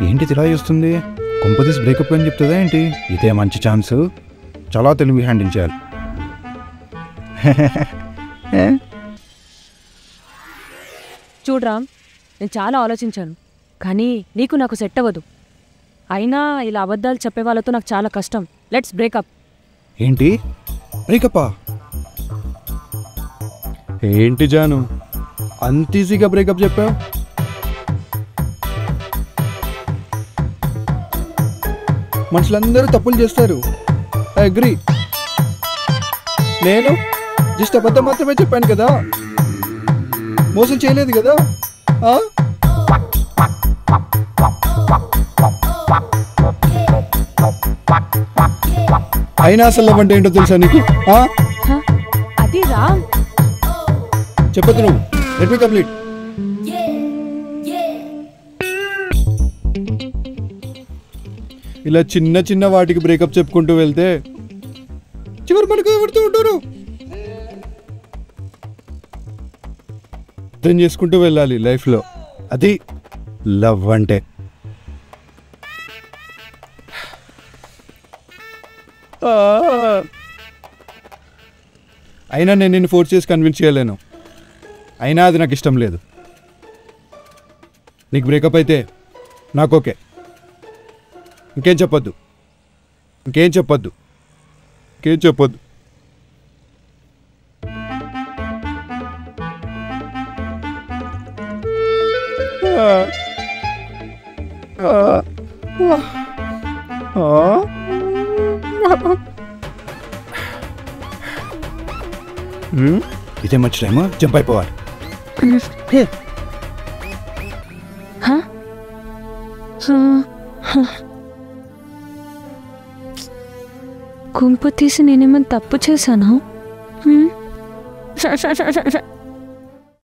ఏంటి ఇలా చేస్తుంది? కొంపదీసి బ్రేకప్ అని చెప్తుందా ఏంటి? ఇదే మంచి ఛాన్స్, చాలా తెలివి హ్యాండిల్ చేయాలి. చూడరా, నేను చాలా ఆలోచించాను, కానీ నీకు నాకు సెట్ అవ్వదు. అయినా ఇలా అబద్ధాలు చెప్పే వాళ్ళతో నాకు చాలా కష్టం. Let's breakup. ఏంటి బ్రేకప్పా? ఏంటి జాను అంత ఈజీగా బ్రేకప్ చెప్పావు? మనుషులందరూ తప్పులు చేస్తారు, ఐ అగ్రీ. నేను జస్ట్ అబద్ధం మాత్రమే చెప్పాను కదా, మోసం చేయలేదు కదా. అయినా అసలు లవ్ అంటే ఏంటో తెలుసా నీకు? అది రా, చెప్పదు నువ్వు. Let me complete. ఇలా చిన్న చిన్న వాటికి బ్రేకప్ చెప్పుకుంటూ వెళ్తే చివరి మనకు ఎవడుతూ ఉంటారు. అర్థం చేసుకుంటూ వెళ్ళాలి లైఫ్లో, అది లవ్ అంటే. అయినా నేను నిన్ను ఫోర్స్ చేసి కన్విన్స్ చేయలేను, అయినా అది నాకు ఇష్టం లేదు. నీకు బ్రేకప్ అయితే నాకు ఓకే. ఇంకేం చెప్పొద్దు, ఇంకేం చెప్పొద్దు, ఇంకేం చెప్పొద్దు. ఇదే మంచి టైమ్, జంప్ అయిపోవాలి. కుంప తీసి నేనేమైనా తప్పు చేశానా?